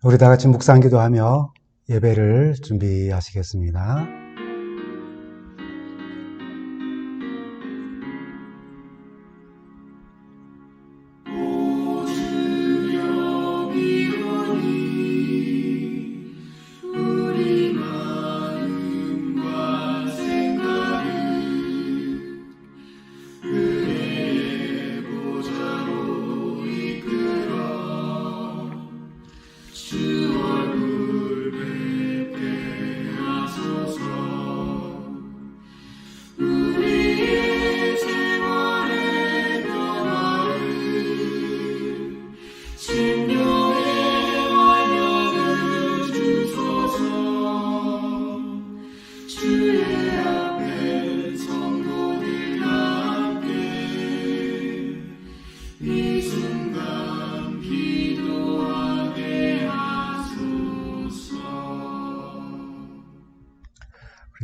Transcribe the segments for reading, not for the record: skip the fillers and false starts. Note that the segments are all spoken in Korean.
우리 다 같이 묵상 기도하며 예배를 준비하시겠습니다.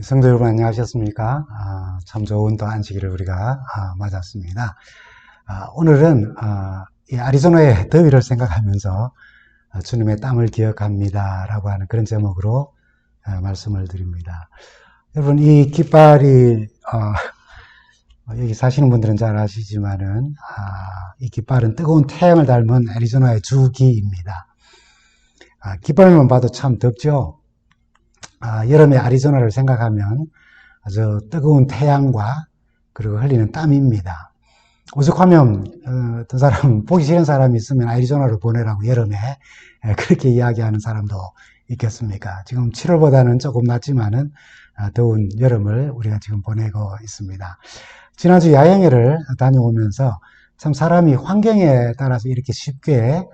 성도 여러분 안녕하셨습니까? 참 좋은 또 안식일을 우리가 맞았습니다. 오늘은 이 아리조나의 더위를 생각하면서 주님의 땀을 기억합니다 라고 하는 그런 제목으로 말씀을 드립니다. 여러분 이 깃발이 여기 사시는 분들은 잘 아시지만은 이 깃발은 뜨거운 태양을 닮은 애리조나의 주기입니다. 깃발만 봐도 참 덥죠? 여름의 아리조나를 생각하면 아주 뜨거운 태양과 그리고 흘리는 땀입니다. 오죽하면 어떤 사람 보기 싫은 사람이 있으면 아리조나로 보내라고 여름에 그렇게 이야기하는 사람도 있겠습니까? 지금 7월보다는 조금 낫지만은 더운 여름을 우리가 지금 보내고 있습니다. 지난주 야영회를 다녀오면서 참 사람이 환경에 따라서 이렇게 쉽게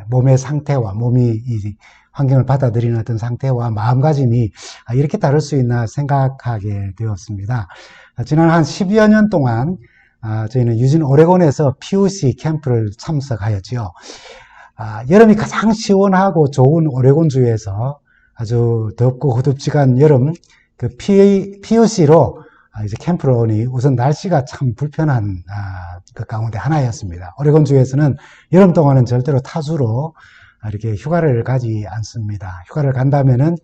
몸의 상태와 몸이 환경을 받아들이는 어떤 상태와 마음가짐이 이렇게 다를 수 있나 생각하게 되었습니다. 지난 한 10여 년 동안 저희는 유진 오레곤에서 POC 캠프를 참석하였지요. 여름이 가장 시원하고 좋은 오레곤주에서 아주 덥고 후덥지간 여름 그 POC로 이제 캠프를 오니 우선 날씨가 참 불편한 그 가운데 하나였습니다. 오레곤주에서는 여름 동안은 절대로 타수로 이렇게 휴가를 가지 않습니다. 휴가를 간다면은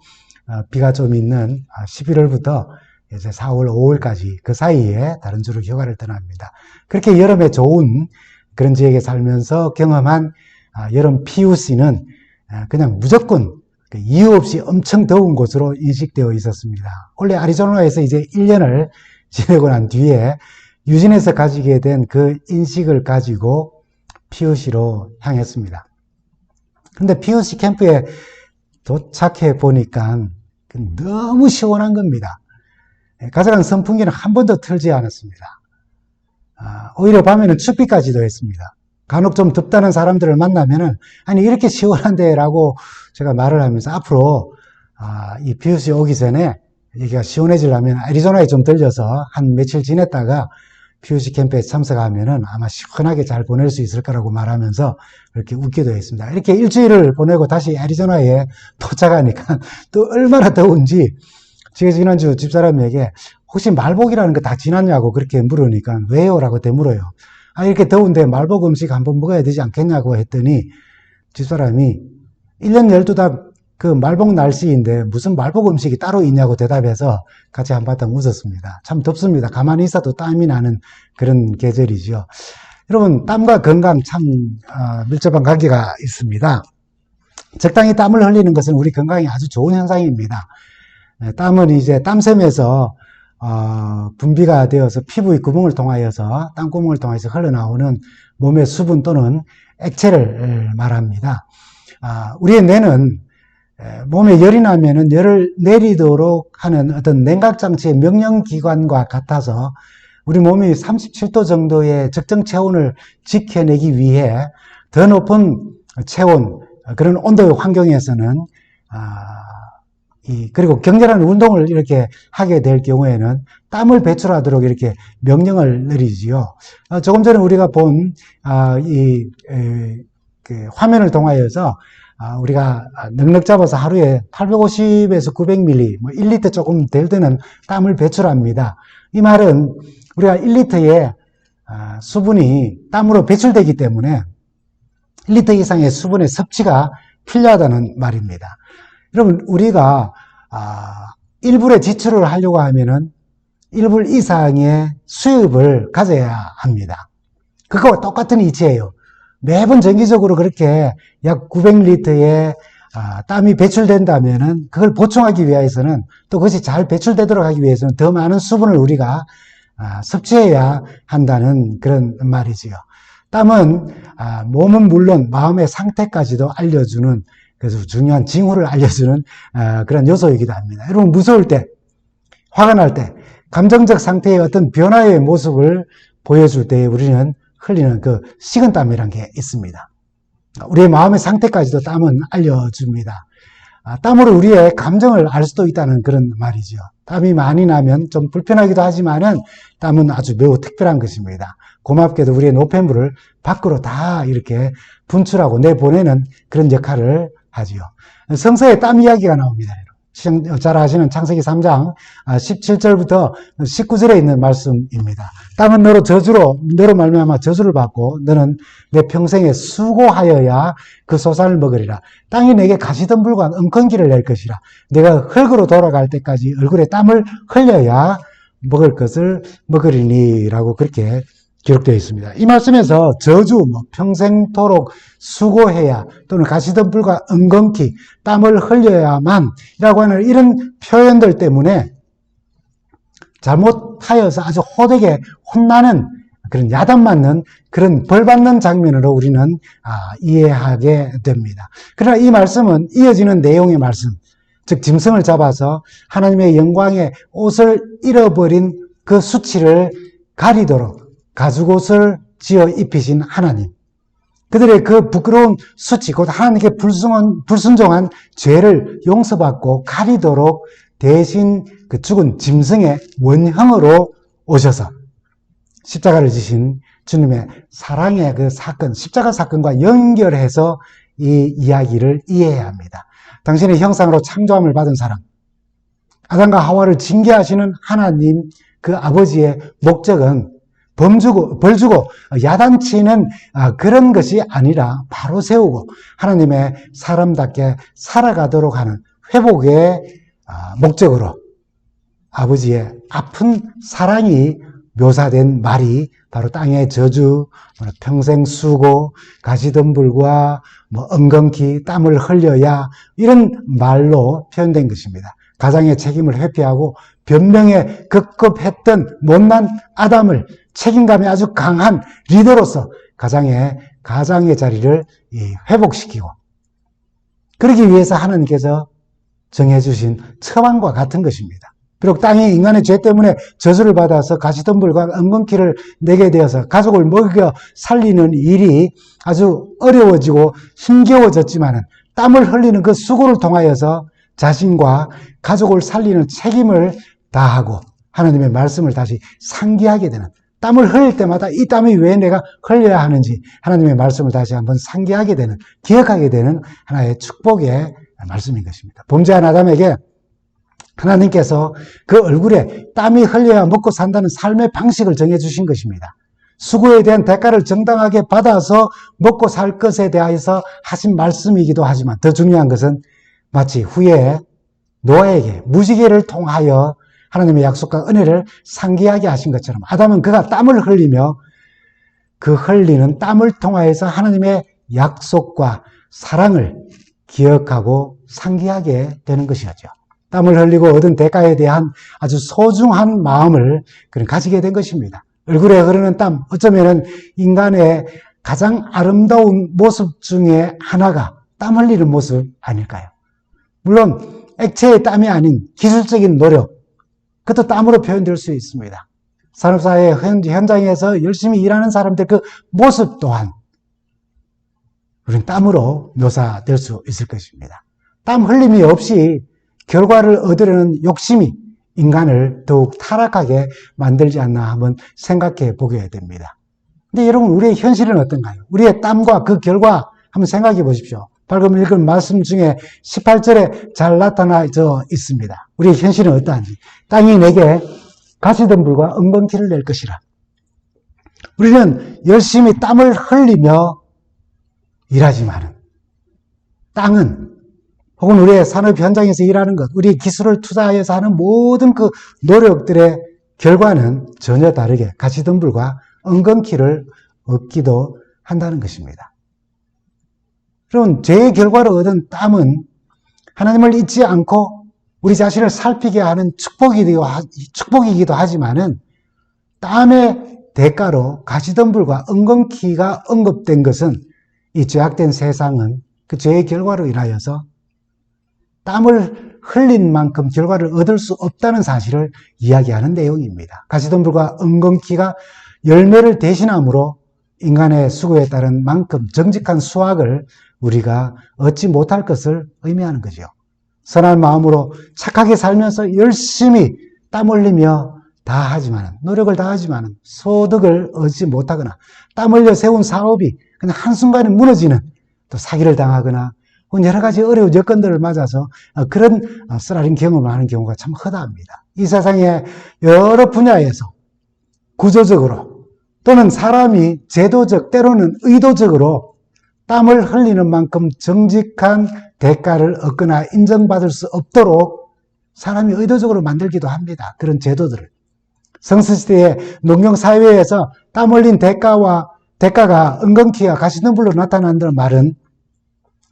비가 좀 있는 11월부터 이제 4월, 5월까지 그 사이에 다른 주로 휴가를 떠납니다. 그렇게 여름에 좋은 그런 지역에 살면서 경험한 여름 PUC는 그냥 무조건 이유 없이 엄청 더운 곳으로 인식되어 있었습니다. 원래 아리조나에서 이제 1년을 지내고 난 뒤에 유진에서 가지게 된 그 인식을 가지고 PUC로 향했습니다. 근데 POC 캠프에 도착해 보니까 너무 시원한 겁니다. 가져간 선풍기는 한 번도 틀지 않았습니다. 오히려 밤에는 춥기까지도 했습니다. 간혹 좀 덥다는 사람들을 만나면은 아니 이렇게 시원한데 라고 제가 말을 하면서 앞으로 이 POC 오기 전에 여기가 시원해지려면 애리조나에 좀 들려서 한 며칠 지냈다가 POC 캠프에 참석하면은 아마 시원하게 잘 보낼 수 있을 거라고 말하면서 이렇게 웃기도 했습니다. 이렇게 일주일을 보내고 다시 애리조나에 도착하니까 또 얼마나 더운지 제가 지난주 집사람에게 혹시 말복이라는 거 다 지났냐고 그렇게 물으니까 왜요? 라고 되물어요. 이렇게 더운데 말복 음식 한번 먹어야 되지 않겠냐고 했더니 집사람이 1년 12달 그 말복 날씨인데 무슨 말복 음식이 따로 있냐고 대답해서 같이 한바탕 웃었습니다. 참 덥습니다. 가만히 있어도 땀이 나는 그런 계절이죠. 여러분 땀과 건강 참 밀접한 관계가 있습니다. 적당히 땀을 흘리는 것은 우리 건강에 아주 좋은 현상입니다. 땀은 이제 땀샘에서 분비가 되어서 피부의 구멍을 통하여서 땀구멍을 통해서 흘러나오는 몸의 수분 또는 액체를 말합니다. 우리의 뇌는 몸에 열이 나면은 열을 내리도록 하는 어떤 냉각장치의 명령기관과 같아서 우리 몸이 37도 정도의 적정 체온을 지켜내기 위해 더 높은 체온, 그런 온도의 환경에서는, 그리고 격렬한 운동을 이렇게 하게 될 경우에는 땀을 배출하도록 이렇게 명령을 내리지요. 조금 전에 우리가 본, 그 화면을 통하여서 우리가 넉넉 잡아서 하루에 850에서 900ml, 1리터 조금 될 때는 땀을 배출합니다. 이 말은 우리가 1리터의 수분이 땀으로 배출되기 때문에 1리터 이상의 수분의 섭취가 필요하다는 말입니다. 여러분, 우리가 1불의 지출을 하려고 하면은 1불 이상의 수입을 가져야 합니다. 그거와 똑같은 이치예요. 매번 정기적으로 그렇게 약 900리터의 땀이 배출된다면은 그걸 보충하기 위해서는 또 그것이 잘 배출되도록 하기 위해서는 더 많은 수분을 우리가 섭취해야 한다는 그런 말이지요. 땀은 몸은 물론 마음의 상태까지도 알려주는 그래서 중요한 징후를 알려주는 그런 요소이기도 합니다. 여러분 무서울 때, 화가 날 때, 감정적 상태의 어떤 변화의 모습을 보여줄 때 우리는 흘리는 그 식은땀이라는 게 있습니다. 우리의 마음의 상태까지도 땀은 알려줍니다. 땀으로 우리의 감정을 알 수도 있다는 그런 말이죠. 땀이 많이 나면 좀 불편하기도 하지만은 땀은 아주 매우 특별한 것입니다. 고맙게도 우리의 노폐물을 밖으로 다 이렇게 분출하고 내보내는 그런 역할을 하지요. 성서에 땀 이야기가 나옵니다. 잘 아시는 창세기 3장 17절부터 19절에 있는 말씀입니다. 땀은 너로 말미암아 저주를 받고 너는 내 평생에 수고하여야 그 소산을 먹으리라. 땅이 내게 가시덤불과 엉겅퀴를 낼 것이라. 내가 흙으로 돌아갈 때까지 얼굴에 땀을 흘려야 먹을 것을 먹으리니 라고 그렇게 기록되어 있습니다. 이 말씀에서 저주, 평생토록 수고해야 또는 가시덤불과 엉겅퀴, 땀을 흘려야만 이라고 하는 이런 표현들 때문에 잘못하여서 아주 호되게 혼나는 그런 야단맞는 그런 벌받는 장면으로 우리는 이해하게 됩니다. 그러나 이 말씀은 이어지는 내용의 말씀, 즉 짐승을 잡아서 하나님의 영광의 옷을 잃어버린 그 수치를 가리도록 가죽옷을 지어 입히신 하나님, 그들의 그 부끄러운 수치, 곧 하나님께 불순종한 죄를 용서받고 가리도록 대신 그 죽은 짐승의 원형으로 오셔서 십자가를 지신 주님의 사랑의 그 사건, 십자가 사건과 연결해서 이 이야기를 이해해야 합니다. 당신의 형상으로 창조함을 받은 사람, 아담과 하와를 징계하시는 하나님 그 아버지의 목적은 벌 주고 야단치는 그런 것이 아니라 바로 세우고 하나님의 사람답게 살아가도록 하는 회복의 목적으로 아버지의 아픈 사랑이 묘사된 말이 바로 땅의 저주, 평생 수고, 가시덤불과 엉겅퀴, 땀을 흘려야 이런 말로 표현된 것입니다. 가장의 책임을 회피하고 변명에 급급했던 못난 아담을 책임감이 아주 강한 리더로서 가장의 자리를 회복시키고, 그러기 위해서 하나님께서 정해주신 처방과 같은 것입니다. 비록 땅이 인간의 죄 때문에 저주를 받아서 가시덤불과 엉겅퀴를 내게 되어서 가족을 먹여 살리는 일이 아주 어려워지고 힘겨워졌지만은 땀을 흘리는 그 수고를 통하여서 자신과 가족을 살리는 책임을 다하고 하나님의 말씀을 다시 상기하게 되는, 땀을 흘릴 때마다 이 땀이 왜 내가 흘려야 하는지 하나님의 말씀을 다시 한번 상기하게 되는, 기억하게 되는 하나의 축복의 말씀인 것입니다. 범죄한 아담에게 하나님께서 그 얼굴에 땀이 흘려야 먹고 산다는 삶의 방식을 정해주신 것입니다. 수고에 대한 대가를 정당하게 받아서 먹고 살 것에 대해서 하신 말씀이기도 하지만 더 중요한 것은 마치 후에 노아에게 무지개를 통하여 하나님의 약속과 은혜를 상기하게 하신 것처럼 아담은 그가 땀을 흘리며 그 흘리는 땀을 통하여서 하나님의 약속과 사랑을 기억하고 상기하게 되는 것이었죠. 땀을 흘리고 얻은 대가에 대한 아주 소중한 마음을 가지게 된 것입니다. 얼굴에 흐르는 땀, 어쩌면 인간의 가장 아름다운 모습 중에 하나가 땀 흘리는 모습 아닐까요? 물론 액체의 땀이 아닌 기술적인 노력, 그것도 땀으로 표현될 수 있습니다. 산업사회 현장에서 열심히 일하는 사람들 그 모습 또한 우리는 땀으로 묘사될 수 있을 것입니다. 땀 흘림이 없이 결과를 얻으려는 욕심이 인간을 더욱 타락하게 만들지 않나 한번 생각해 보게 됩니다. 근데 여러분, 우리의 현실은 어떤가요? 우리의 땀과 그 결과 한번 생각해 보십시오. 방금 읽은 말씀 중에 18절에 잘 나타나져 있습니다. 우리의 현실은 어떠한지. 땅이 내게 가시덤불과 엉겅퀴를 낼 것이라. 우리는 열심히 땀을 흘리며 일하지만은 땅은 혹은 우리의 산업 현장에서 일하는 것, 우리의 기술을 투자해서 하는 모든 그 노력들의 결과는 전혀 다르게 가시덤불과 엉겅퀴를 얻기도 한다는 것입니다. 그럼 죄의 결과로 얻은 땀은 하나님을 잊지 않고 우리 자신을 살피게 하는 축복이기도 하지만은 땀의 대가로 가시덤불과 엉겅퀴가 언급된 것은 이 죄악된 세상은 그 죄의 결과로 인하여서 땀을 흘린 만큼 결과를 얻을 수 없다는 사실을 이야기하는 내용입니다. 가시덤불과 엉겅퀴가 열매를 대신함으로 인간의 수고에 따른 만큼 정직한 수확을 우리가 얻지 못할 것을 의미하는 거죠. 선한 마음으로 착하게 살면서 열심히 땀 흘리며 다 하지만, 노력을 다 하지만 소득을 얻지 못하거나 땀 흘려 세운 사업이 그냥 한순간에 무너지는, 또 사기를 당하거나 여러 가지 어려운 여건들을 맞아서 그런 쓰라린 경험을 하는 경우가 참 허다합니다. 이 세상의 여러 분야에서 구조적으로 또는 사람이 제도적 때로는 의도적으로 땀을 흘리는 만큼 정직한 대가를 얻거나 인정받을 수 없도록 사람이 의도적으로 만들기도 합니다. 그런 제도들을. 성서시대의 농경사회에서 땀 흘린 대가가 엉겅퀴와 가시덤불로 나타난다는 말은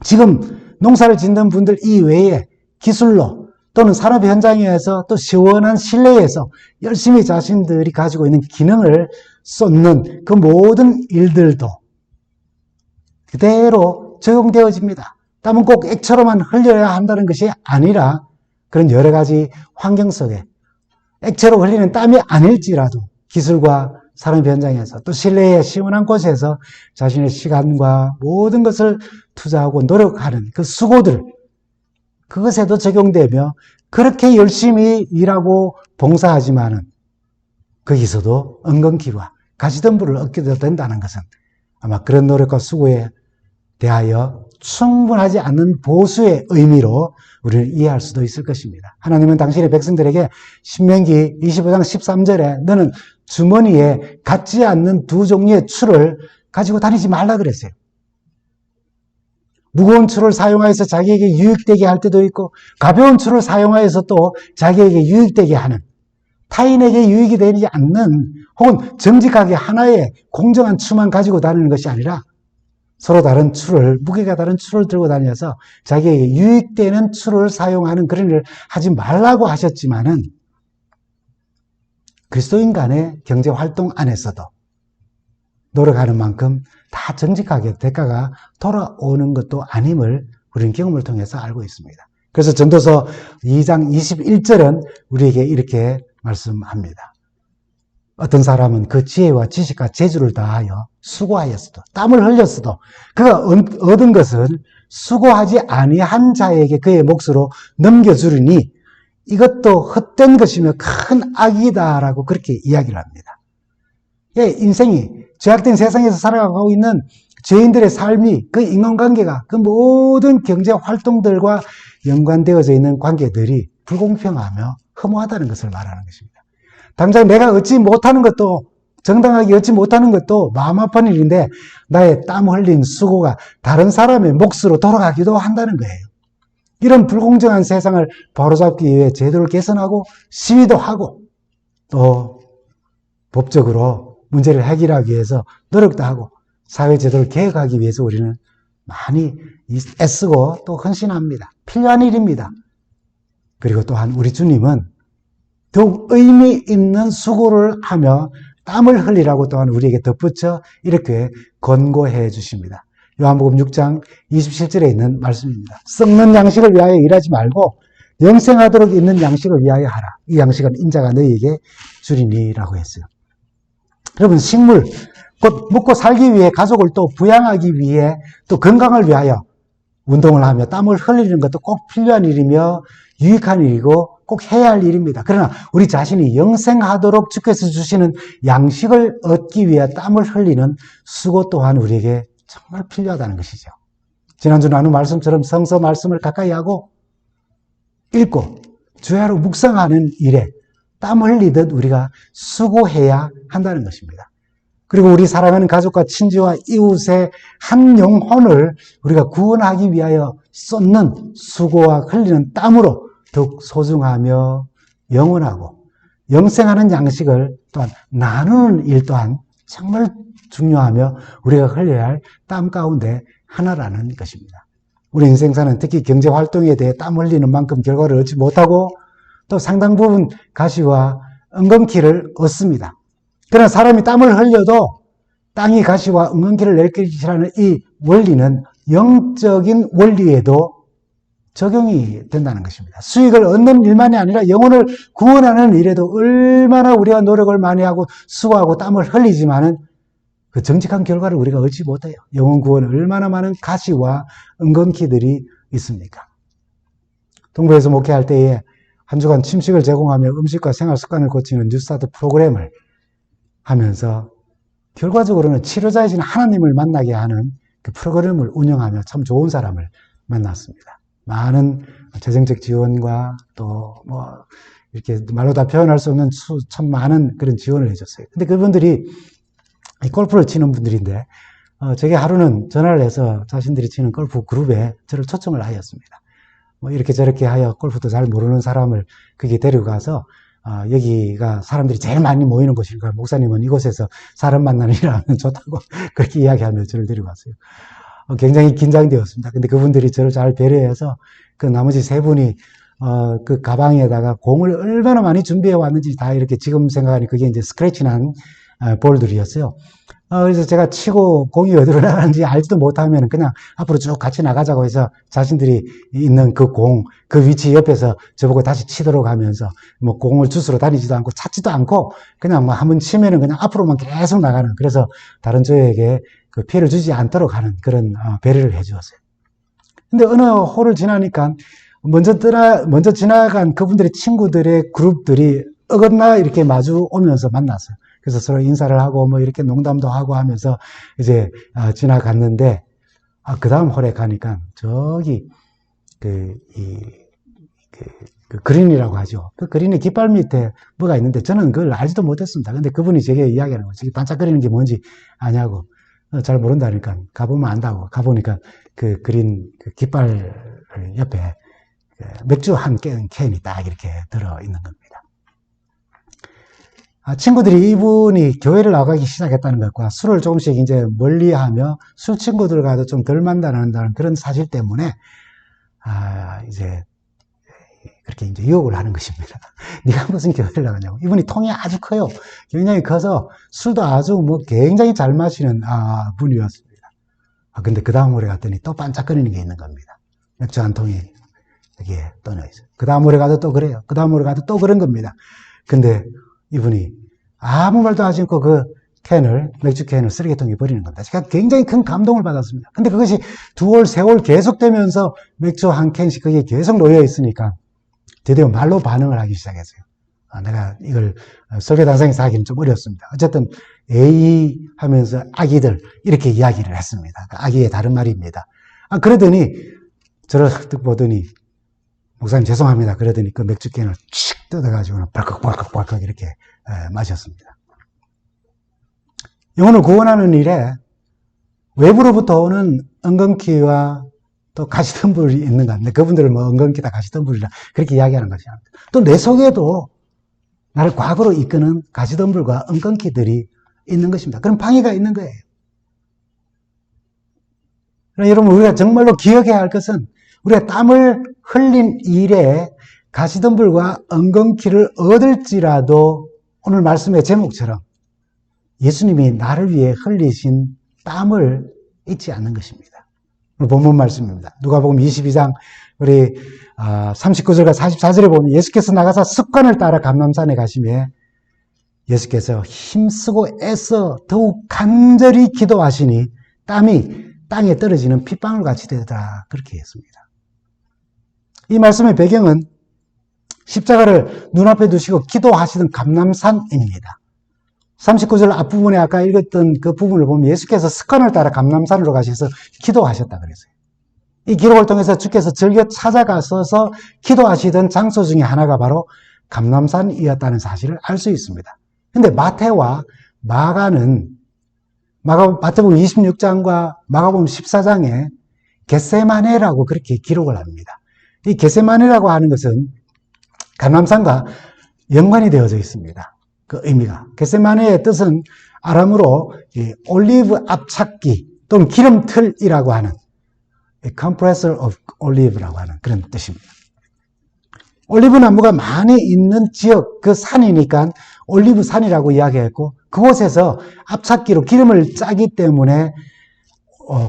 지금 농사를 짓는 분들 이외에 기술로 또는 산업 현장에서 또 시원한 실내에서 열심히 자신들이 가지고 있는 기능을 쏟는 그 모든 일들도 그대로 적용되어집니다. 땀은 꼭 액체로만 흘려야 한다는 것이 아니라 그런 여러 가지 환경 속에 액체로 흘리는 땀이 아닐지라도 기술과 산업 현장에서 또 실내의 시원한 곳에서 자신의 시간과 모든 것을 투자하고 노력하는 그 수고들, 그것에도 적용되며 그렇게 열심히 일하고 봉사하지만은 거기서도 엉겅퀴와 가시덤불을 얻게 된다는 것은 아마 그런 노력과 수고에 대하여 충분하지 않는 보수의 의미로 우리를 이해할 수도 있을 것입니다. 하나님은 당신의 백성들에게 신명기 25장 13절에 너는 주머니에 갖지 않는 두 종류의 추를 가지고 다니지 말라 그랬어요. 무거운 추를 사용하여서 자기에게 유익되게 할 때도 있고 가벼운 추를 사용하여서 또 자기에게 유익되게 하는, 타인에게 유익이 되지 않는 혹은 정직하게 하나의 공정한 추만 가지고 다니는 것이 아니라 서로 다른 추를, 무게가 다른 추를 들고 다녀서 자기에게 유익되는 추를 사용하는 그런 일을 하지 말라고 하셨지만은 그리스도인 간의 경제활동 안에서도 노력하는 만큼 다 정직하게 대가가 돌아오는 것도 아님을 우리는 경험을 통해서 알고 있습니다. 그래서 전도서 2장 21절은 우리에게 이렇게 말씀합니다. 어떤 사람은 그 지혜와 지식과 재주를 다하여 수고하였어도 땀을 흘렸어도 그가 얻은 것을 수고하지 아니한 자에게 그의 몫으로 넘겨주리니 이것도 헛된 것이며 큰 악이다라고 그렇게 이야기를 합니다. 예, 인생이 죄악된 세상에서 살아가고 있는 죄인들의 삶이, 그 인간관계가, 그 모든 경제활동들과 연관되어져 있는 관계들이 불공평하며 허무하다는 것을 말하는 것입니다. 당장 내가 얻지 못하는 것도, 정당하게 얻지 못하는 것도 마음 아픈 일인데 나의 땀 흘린 수고가 다른 사람의 몫으로 돌아가기도 한다는 거예요. 이런 불공정한 세상을 바로잡기 위해 제도를 개선하고 시위도 하고 또 법적으로 문제를 해결하기 위해서 노력도 하고 사회제도를 개혁하기 위해서 우리는 많이 애쓰고 또 헌신합니다. 필요한 일입니다. 그리고 또한 우리 주님은 더욱 의미 있는 수고를 하며 땀을 흘리라고 또한 우리에게 덧붙여 이렇게 권고해 주십니다. 요한복음 6장 27절에 있는 말씀입니다. 썩는 양식을 위하여 일하지 말고 영생하도록 있는 양식을 위하여 하라. 이 양식은 인자가 너희에게 주리니라고 했어요. 여러분, 식물, 곧 먹고 살기 위해 가족을 또 부양하기 위해 또 건강을 위하여 운동을 하며 땀을 흘리는 것도 꼭 필요한 일이며 유익한 일이고 꼭 해야 할 일입니다. 그러나 우리 자신이 영생하도록 주께서 주시는 양식을 얻기 위해 땀을 흘리는 수고 또한 우리에게 정말 필요하다는 것이죠. 지난주 나눈 말씀처럼 성서 말씀을 가까이 하고 읽고 주야로 묵상하는 일에 땀 흘리듯 우리가 수고해야 한다는 것입니다. 그리고 우리 사랑하는 가족과 친지와 이웃의 한 영혼을 우리가 구원하기 위하여 쏟는 수고와 흘리는 땀으로 더욱 소중하며 영원하고 영생하는 양식을 또한 나누는 일 또한 정말 중요하며 우리가 흘려야 할 땀 가운데 하나라는 것입니다. 우리 인생사는 특히 경제활동에 대해 땀 흘리는 만큼 결과를 얻지 못하고 또 상당 부분 가시와 은검키를 얻습니다. 그러나 사람이 땀을 흘려도 땅이 가시와 은근키를 낼 것이라는 이 원리는 영적인 원리에도 적용이 된다는 것입니다. 수익을 얻는 일만이 아니라 영혼을 구원하는 일에도 얼마나 우리가 노력을 많이 하고 수고하고 땀을 흘리지만은 그 정직한 결과를 우리가 얻지 못해요. 영혼 구원에 얼마나 많은 가시와 은근키들이 있습니까? 동부에서 목회할 때에 한 주간 침식을 제공하며 음식과 생활 습관을 고치는 뉴스타트 프로그램을 하면서 결과적으로는 치료자이신 하나님을 만나게 하는 그 프로그램을 운영하며 참 좋은 사람을 만났습니다. 많은 재정적 지원과 또 이렇게 말로 다 표현할 수 없는 참 많은 그런 지원을 해줬어요. 근데 그분들이 골프를 치는 분들인데 제게 하루는 전화를 해서 자신들이 치는 골프 그룹에 저를 초청을 하였습니다. 이렇게 저렇게 하여 골프도 잘 모르는 사람을 거기에 데리고 가서 여기가 사람들이 제일 많이 모이는 곳이니까 목사님은 이곳에서 사람 만나는 일 하면 좋다고 그렇게 이야기하며 저를 데리고 왔어요. 굉장히 긴장되었습니다. 근데 그분들이 저를 잘 배려해서 그 나머지 세 분이 그 가방에다가 공을 얼마나 많이 준비해 왔는지 다 이렇게 지금 생각하니 그게 이제 스크래치 난 볼들이었어요. 그래서 제가 치고 공이 어디로 나가는지 알지도 못하면 그냥 앞으로 쭉 같이 나가자고 해서 자신들이 있는 그 공, 그 위치 옆에서 저보고 다시 치도록 하면서 공을 주스러 다니지도 않고 찾지도 않고 그냥 한번 치면은 그냥 앞으로만 계속 나가는, 그래서 다른 저에게 그 피해를 주지 않도록 하는 그런 배려를 해 주었어요. 근데 어느 홀을 지나니까 먼저 지나간 그분들의 친구들의 그룹들이 어긋나 이렇게 마주 오면서 만났어요. 그래서 서로 인사를 하고 이렇게 농담도 하고 하면서 이제 지나갔는데 그 다음 홀에 가니까 저기 그 그린이라고 하죠. 그 그린의 깃발 밑에 뭐가 있는데 저는 그걸 알지도 못했습니다. 근데 그분이 제게 이야기하는 거죠. 반짝거리는 게 뭔지 아냐고. 잘 모른다니까 가보면 안다고. 가보니까 그 그린 그 깃발 옆에 맥주 한 캔이 딱 이렇게 들어 있는 겁니다. 친구들이 이분이 교회를 나가기 시작했다는 것과 술을 조금씩 이제 멀리하며 술 친구들과도 좀 덜 만나는다는 그런 사실 때문에 이제 그렇게 이제 유혹을 하는 것입니다. 네가 무슨 교회를 나가냐고. 이분이 통이 아주 커요. 굉장히 커서 술도 아주 굉장히 잘 마시는 분이었습니다. 근데 그 다음 홀에 갔더니 또 반짝거리는 게 있는 겁니다. 맥주 한 통이 여기에 떠져 있어요. 그 다음 홀에 가도 또 그래요. 그 다음 홀에 가도 또 그런 겁니다. 근데 이분이 아무 말도 하지 않고 그 맥주 캔을 쓰레기통에 버리는 겁니다. 제가 굉장히 큰 감동을 받았습니다. 근데 그것이 2홀, 3홀 계속되면서 맥주 한 캔씩 거기에 계속 놓여 있으니까 드디어 말로 반응을 하기 시작했어요. 내가 이걸 설교 단상에서 하기는 좀 어렵습니다. 어쨌든 에이 하면서 아기들 이렇게 이야기를 했습니다. 아기의 다른 말입니다. 그러더니 저를 뜩 보더니 목사님 죄송합니다. 그러더니 그 맥주캔을 칙 뜯어가지고 벌컥 이렇게 마셨습니다. 영혼을 구원하는 일에 외부로부터 오는 은근키와 또 가시덤불이 있는 것 같은데 그분들은 은근키다 가시덤불이라 그렇게 이야기하는 것이 아닙니다. 또 내 속에도 나를 과거로 이끄는 가시덤불과 은근키들이 있는 것입니다. 그런 방해가 있는 거예요. 그러나 여러분 우리가 정말로 기억해야 할 것은 우리가 땀을 흘린 일에 가시덤불과 은근키를 얻을지라도 오늘 말씀의 제목처럼 예수님이 나를 위해 흘리신 땀을 잊지 않는 것입니다. 본문 말씀입니다. 누가복음 22장 우리 39절과 44절에 보면 예수께서 나가서 습관을 따라 감람산에 가시며 예수께서 힘쓰고 애써 더욱 간절히 기도하시니 땀이 땅에 떨어지는 핏방울 같이 되더라. 그렇게 했습니다. 이 말씀의 배경은 십자가를 눈앞에 두시고 기도하시던 감람산입니다. 39절 앞부분에 아까 읽었던 그 부분을 보면 예수께서 습관을 따라 감람산으로 가셔서 기도하셨다 그랬어요. 이 기록을 통해서 주께서 즐겨 찾아가셔서 기도하시던 장소 중에 하나가 바로 감람산이었다는 사실을 알 수 있습니다. 근데 마태와 마가는 마태복음 26장과 마가복음 14장에 겟세마네라고 그렇게 기록을 합니다. 이 겟세마네라고 하는 것은 감람산과 연관이 되어져 있습니다. 그 의미가. 겟세마네의 뜻은 아람어로 올리브 앞찾기 또는 기름틀이라고 하는 compressor of olive라고 하는 그런 뜻입니다. 올리브 나무가 많이 있는 지역, 그 산이니까 올리브 산이라고 이야기했고, 그곳에서 앞찾기로 기름을 짜기 때문에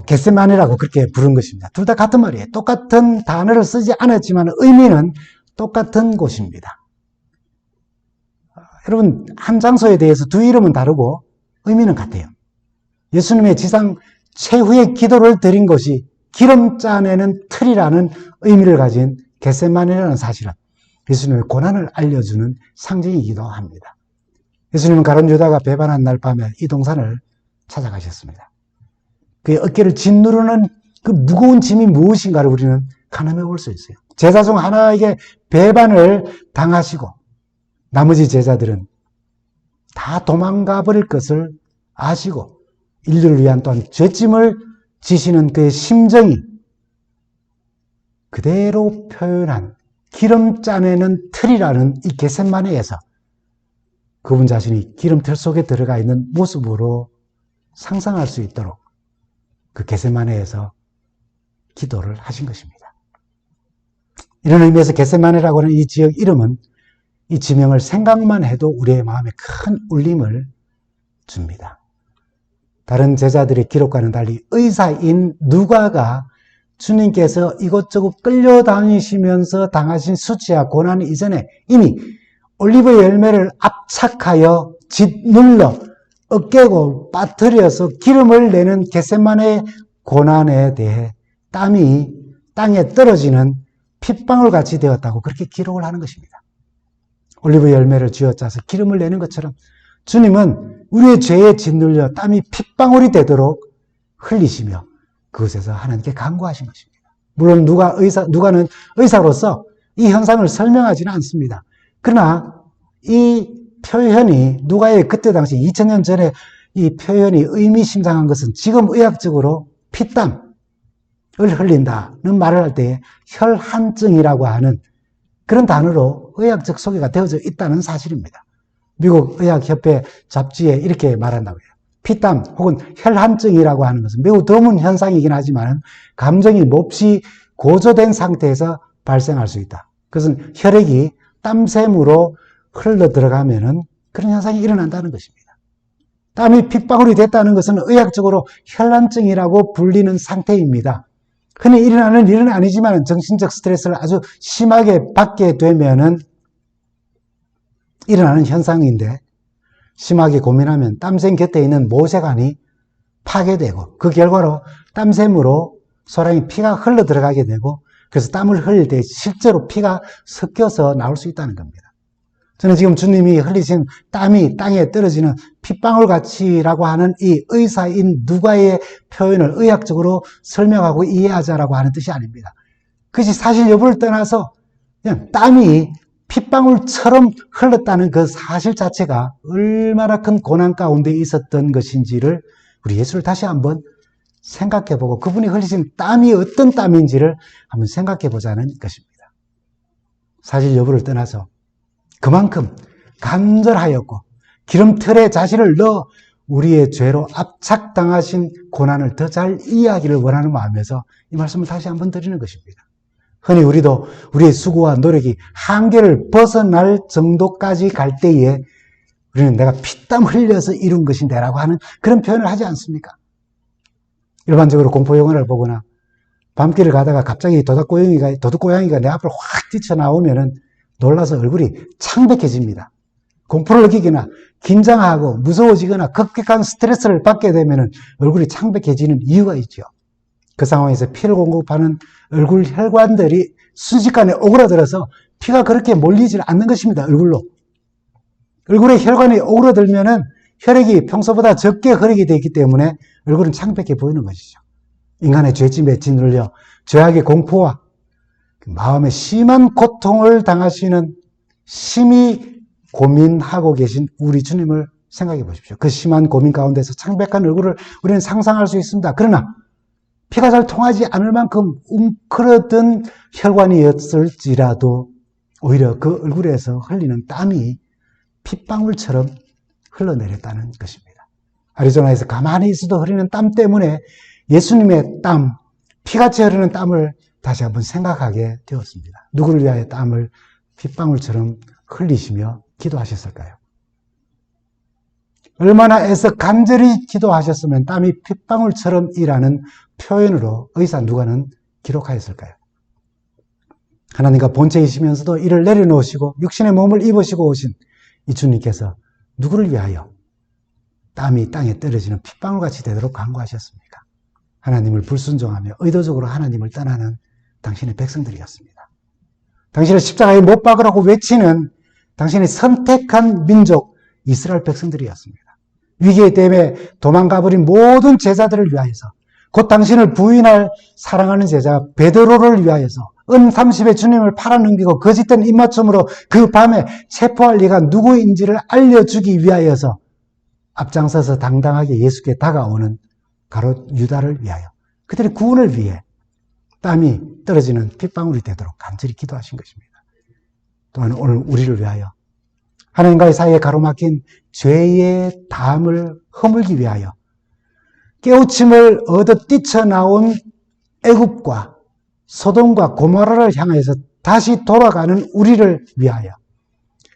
겟세마네라고 그렇게 부른 것입니다. 둘 다 같은 말이에요. 똑같은 단어를 쓰지 않았지만 의미는 똑같은 곳입니다. 여러분, 한 장소에 대해서 두 이름은 다르고 의미는 같아요. 예수님의 지상 최후의 기도를 드린 곳이 기름 짜내는 틀이라는 의미를 가진 겟세마네라는 사실은 예수님의 고난을 알려주는 상징이기도 합니다. 예수님은 가룟 유다가 배반한 날 밤에 이 동산을 찾아가셨습니다. 그의 어깨를 짓누르는 그 무거운 짐이 무엇인가를 우리는 가늠해 볼 수 있어요. 제자 중 하나에게 배반을 당하시고 나머지 제자들은 다 도망가 버릴 것을 아시고 인류를 위한 또한 죄짐을 지시는 그의 심정이 그대로 표현한 기름 짜내는 틀이라는 이 겟세마네에서 그분 자신이 기름틀 속에 들어가 있는 모습으로 상상할 수 있도록 그 겟세마네에서 기도를 하신 것입니다. 이런 의미에서 겟세마네라고 하는 이 지역 이름은 이 지명을 생각만 해도 우리의 마음에 큰 울림을 줍니다. 다른 제자들의 기록과는 달리 의사인 누가가 주님께서 이곳저곳 끌려다니시면서 당하신 수치와 고난 이전에 이미 올리브 열매를 압착하여 짓눌러 으깨고 빠뜨려서 기름을 내는 겟세마네의 고난에 대해 땀이 땅에 떨어지는 핏방울 같이 되었다고 그렇게 기록을 하는 것입니다. 올리브 열매를 쥐어짜서 기름을 내는 것처럼 주님은 우리의 죄에 짓눌려 땀이 핏방울이 되도록 흘리시며 그곳에서 하나님께 간구하신 것입니다. 물론 누가는 의사로서 이 현상을 설명하지는 않습니다. 그러나 이 표현이 누가의 그때 당시 2000년 전에 이 표현이 의미심장한 것은 지금 의학적으로 피땀을 흘린다는 말을 할 때 혈한증이라고 하는 그런 단어로 의학적 소개가 되어져 있다는 사실입니다. 미국 의학협회 잡지에 이렇게 말한다고 해요. 피땀 혹은 혈한증이라고 하는 것은 매우 드문 현상이긴 하지만 감정이 몹시 고조된 상태에서 발생할 수 있다. 그것은 혈액이 땀샘으로 흘러 들어가면은 그런 현상이 일어난다는 것입니다. 땀이 핏방울이 됐다는 것은 의학적으로 혈란증이라고 불리는 상태입니다. 흔히 일어나는 일은 아니지만 정신적 스트레스를 아주 심하게 받게 되면은 일어나는 현상인데 심하게 고민하면 땀샘 곁에 있는 모세관이 파괴되고 그 결과로 땀샘으로 소량의 피가 흘러 들어가게 되고 그래서 땀을 흘릴 때 실제로 피가 섞여서 나올 수 있다는 겁니다. 저는 지금 주님이 흘리신 땀이 땅에 떨어지는 핏방울 같이라고 하는 이 의사인 누가의 표현을 의학적으로 설명하고 이해하자라고 하는 뜻이 아닙니다. 그것이 사실 여부를 떠나서 그냥 땀이 핏방울처럼 흘렀다는 그 사실 자체가 얼마나 큰 고난 가운데 있었던 것인지를 우리 예수를 다시 한번 생각해보고 그분이 흘리신 땀이 어떤 땀인지를 한번 생각해보자는 것입니다. 사실 여부를 떠나서 그만큼 간절하였고 기름틀에 자신을 넣어 우리의 죄로 압착당하신 고난을 더 잘 이해하기를 원하는 마음에서 이 말씀을 다시 한번 드리는 것입니다. 흔히 우리도 우리의 수고와 노력이 한계를 벗어날 정도까지 갈 때에 우리는 내가 피땀 흘려서 이룬 것인데 라고 하는 그런 표현을 하지 않습니까? 일반적으로 공포영화를 보거나 밤길을 가다가 갑자기 도둑고양이가 내 앞으로 확 뛰쳐나오면은 놀라서 얼굴이 창백해집니다. 공포를 느끼거나 긴장하고 무서워지거나 급격한 스트레스를 받게 되면 얼굴이 창백해지는 이유가 있죠. 그 상황에서 피를 공급하는 얼굴 혈관들이 순식간에 오그라들어서 피가 그렇게 몰리지 않는 것입니다. 얼굴로. 얼굴에 혈관이 오그라들면은 혈액이 평소보다 적게 흐르게 되기 때문에 얼굴은 창백해 보이는 것이죠. 인간의 죄짐에 짓눌려 죄악의 공포와 마음에 심한 고통을 당하시는 심히 고민하고 계신 우리 주님을 생각해 보십시오. 그 심한 고민 가운데서 창백한 얼굴을 우리는 상상할 수 있습니다. 그러나 피가 잘 통하지 않을 만큼 웅크러든 혈관이었을지라도 오히려 그 얼굴에서 흘리는 땀이 핏방울처럼 흘러내렸다는 것입니다. 아리조나에서 가만히 있어도 흐르는 땀 때문에 예수님의 땀, 피같이 흐르는 땀을 다시 한번 생각하게 되었습니다. 누구를 위하여 땀을 핏방울처럼 흘리시며 기도하셨을까요? 얼마나 애써 간절히 기도하셨으면 땀이 핏방울처럼이라는 표현으로 의사 누가는 기록하였을까요? 하나님과 본체이시면서도 이를 내려놓으시고 육신의 몸을 입으시고 오신 이 주님께서 누구를 위하여 땀이 땅에 떨어지는 핏방울같이 되도록 간구하셨습니까? 하나님을 불순종하며 의도적으로 하나님을 떠나는 당신의 백성들이었습니다. 당신을 십자가에 못 박으라고 외치는 당신의 선택한 민족 이스라엘 백성들이었습니다. 위기에 대해 도망가버린 모든 제자들을 위하여서 곧 당신을 부인할 사랑하는 제자 베드로를 위하여서 은30의 주님을 팔아넘기고 거짓된 입맞춤으로 그 밤에 체포할 이가 누구인지를 알려주기 위하여서 앞장서서 당당하게 예수께 다가오는 가롯 유다를 위하여 그들의 구원을 위해 땀이 떨어지는 핏방울이 되도록 간절히 기도하신 것입니다. 또한 오늘 우리를 위하여 하나님과의 사이에 가로막힌 죄의 담을 허물기 위하여 깨우침을 얻어 뛰쳐나온 애굽과 소돔과 고모라를 향해서 다시 돌아가는 우리를 위하여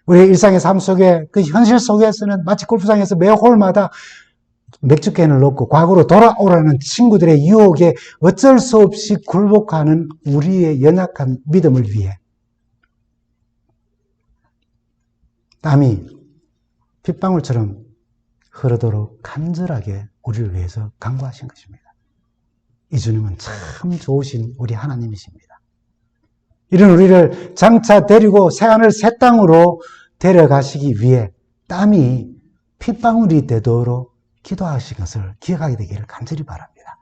우리의 일상의 삶 속에 그 현실 속에서는 마치 골프장에서 매 홀마다 맥주캔을 넣고 과거로 돌아오라는 친구들의 유혹에 어쩔 수 없이 굴복하는 우리의 연약한 믿음을 위해 땀이 핏방울처럼 흐르도록 간절하게 우리를 위해서 간구하신 것입니다. 이 주님은 참 좋으신 우리 하나님이십니다. 이런 우리를 장차 데리고 새하늘 새 땅으로 데려가시기 위해 땀이 핏방울이 되도록 기도하신 것을 기억하게 되기를 간절히 바랍니다.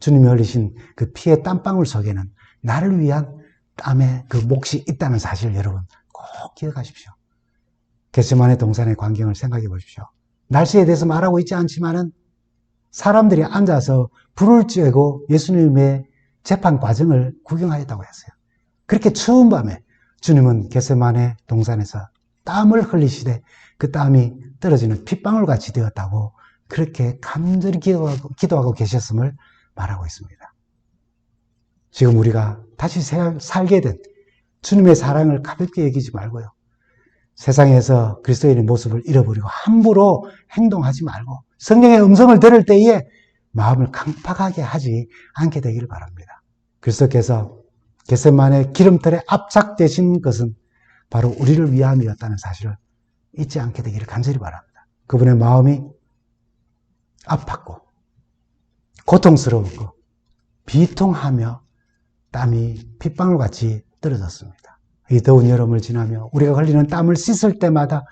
주님이 흘리신 그 피의 땀방울 속에는 나를 위한 땀의 그 몫이 있다는 사실을 여러분 꼭 기억하십시오. 겟세마네 동산의 광경을 생각해 보십시오. 날씨에 대해서 말하고 있지 않지만은 사람들이 앉아서 불을 쬐고 예수님의 재판 과정을 구경하였다고 했어요. 그렇게 추운 밤에 주님은 겟세마네 동산에서 땀을 흘리시되 그 땀이 떨어지는 핏방울같이 되었다고 그렇게 간절히 기도하고 계셨음을 말하고 있습니다. 지금 우리가 다시 살게 된 주님의 사랑을 가볍게 여기지 말고요. 세상에서 그리스도인의 모습을 잃어버리고 함부로 행동하지 말고 성령의 음성을 들을 때에 마음을 강팍하게 하지 않게 되기를 바랍니다. 그리스도께서 겟세마네 기름털에 압착되신 것은 바로 우리를 위함이었다는 사실을 잊지 않게 되기를 간절히 바랍니다. 그분의 마음이 아팠고 고통스러웠고 비통하며 땀이 핏방울같이 떨어졌습니다. 이 더운 여름을 지나며 우리가 흘리는 땀을 씻을 때마다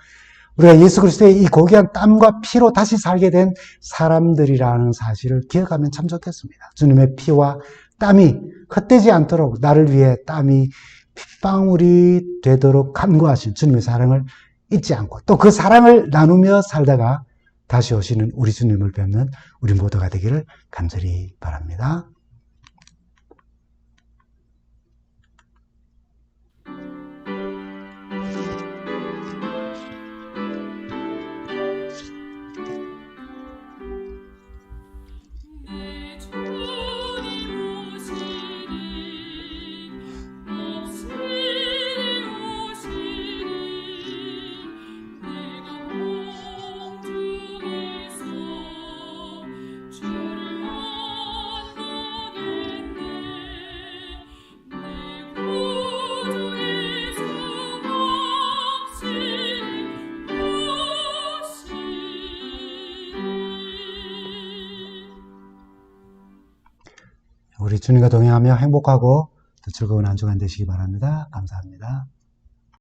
우리가 예수 그리스도의 이 고귀한 땀과 피로 다시 살게 된 사람들이라는 사실을 기억하면 참 좋겠습니다. 주님의 피와 땀이 헛되지 않도록 나를 위해 땀이 핏방울이 되도록 간구하신 주님의 사랑을 잊지 않고 또 그 사랑을 나누며 살다가 다시 오시는 우리 주님을 뵙는 우리 모두가 되기를 간절히 바랍니다. 우리 주님과 동행하며 행복하고 또 즐거운 한 주간 되시기 바랍니다. 감사합니다.